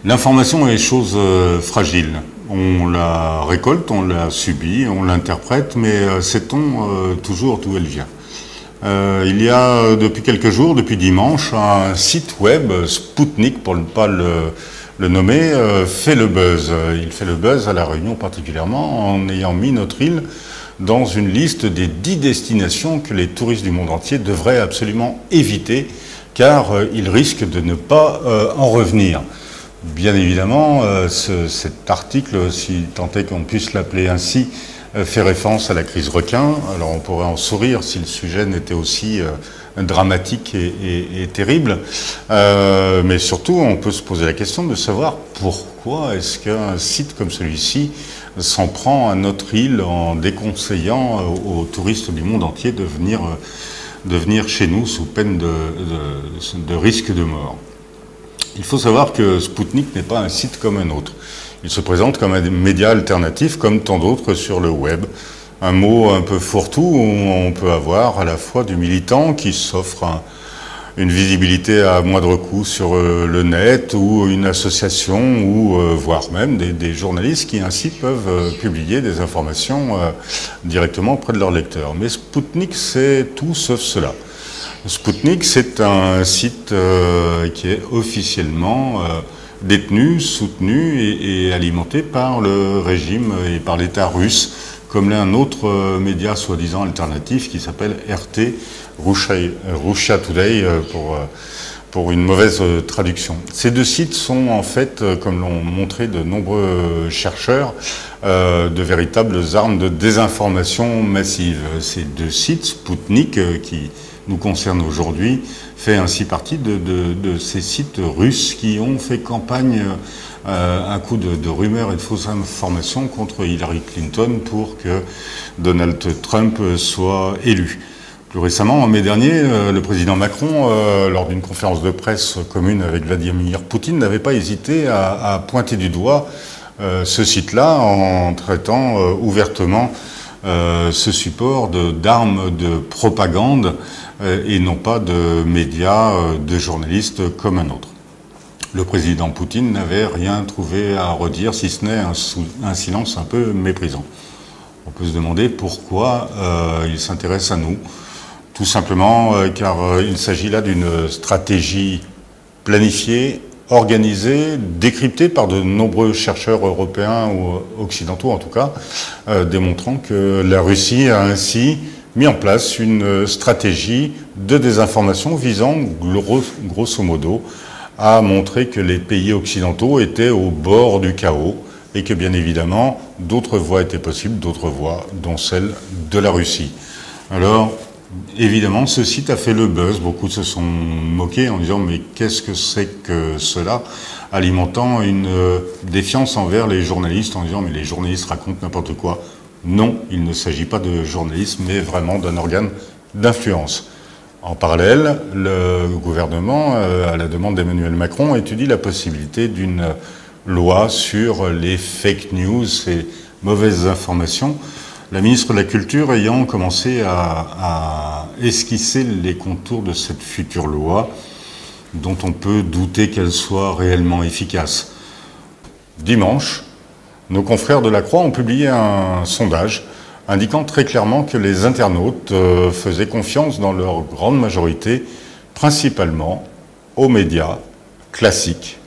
L'information est chose fragile. On la récolte, on la subit, on l'interprète, mais sait-on toujours d'où elle vient? Il y a depuis quelques jours, depuis dimanche, un site web, Sputnik pour ne pas le nommer, fait le buzz. Il fait le buzz à La Réunion particulièrement en ayant mis notre île dans une liste des 10 destinations que les touristes du monde entier devraient absolument éviter car ils risquent de ne pas en revenir. Bien évidemment, cet article, si tant est qu'on puisse l'appeler ainsi, fait référence à la crise requin. Alors on pourrait en sourire si le sujet n'était aussi dramatique et terrible. Mais surtout, on peut se poser la question de savoir pourquoi est-ce qu'un site comme celui-ci s'en prend à notre île en déconseillant aux touristes du monde entier de venir chez nous sous peine de risque de mort. Il faut savoir que Sputnik n'est pas un site comme un autre. Il se présente comme un média alternatif, comme tant d'autres sur le web. Un mot un peu fourre-tout où on peut avoir à la fois du militant qui s'offre une visibilité à moindre coût sur le net, ou une association, ou voire même des journalistes qui ainsi peuvent publier des informations directement auprès de leurs lecteurs. Mais Sputnik, c'est tout sauf cela. Sputnik, c'est un site qui est officiellement détenu, soutenu et alimenté par le régime et par l'État russe, comme l'est un autre média soi-disant alternatif qui s'appelle RT, Russia Today, pour une mauvaise traduction. Ces deux sites sont en fait, comme l'ont montré de nombreux chercheurs, de véritables armes de désinformation massive. Ces deux sites, Sputnik, qui nous concerne aujourd'hui, fait ainsi partie de ces sites russes qui ont fait campagne un coup de rumeurs et de fausses informations contre Hillary Clinton pour que Donald Trump soit élu. Plus récemment, en mai dernier, le président Macron, lors d'une conférence de presse commune avec Vladimir Poutine, n'avait pas hésité à pointer du doigt ce site-là en traitant ouvertement ce support d'armes de propagande et non pas de médias, de journalistes comme un autre. Le président Poutine n'avait rien trouvé à redire, si ce n'est un silence un peu méprisant. On peut se demander pourquoi il s'intéresse à nous. Tout simplement car il s'agit là d'une stratégie planifiée, organisée, décryptée par de nombreux chercheurs européens ou occidentaux en tout cas, démontrant que la Russie a ainsi mis en place une stratégie de désinformation visant grosso modo à montrer que les pays occidentaux étaient au bord du chaos et que bien évidemment d'autres voies étaient possibles, d'autres voies dont celle de la Russie. Alors évidemment ce site a fait le buzz, beaucoup se sont moqués en disant mais qu'est-ce que c'est que cela, alimentant une défiance envers les journalistes en disant mais les journalistes racontent n'importe quoi. Non, il ne s'agit pas de journalisme, mais vraiment d'un organe d'influence. En parallèle, le gouvernement, à la demande d'Emmanuel Macron, étudie la possibilité d'une loi sur les fake news, ces mauvaises informations. La ministre de la Culture ayant commencé à esquisser les contours de cette future loi, dont on peut douter qu'elle soit réellement efficace. Dimanche, nos confrères de la Croix ont publié un sondage indiquant très clairement que les internautes faisaient confiance dans leur grande majorité, principalement aux médias classiques,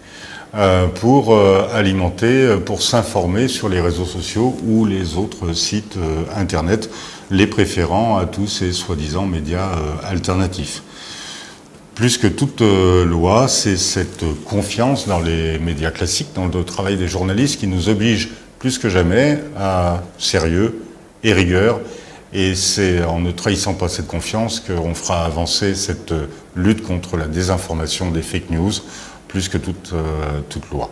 pour alimenter, pour s'informer sur les réseaux sociaux ou les autres sites internet, les préférant à tous ces soi-disant médias alternatifs. Plus que toute loi, c'est cette confiance dans les médias classiques, dans le travail des journalistes qui nous oblige plus que jamais à sérieux et rigueur. Et c'est en ne trahissant pas cette confiance qu'on fera avancer cette lutte contre la désinformation des fake news plus que toute loi.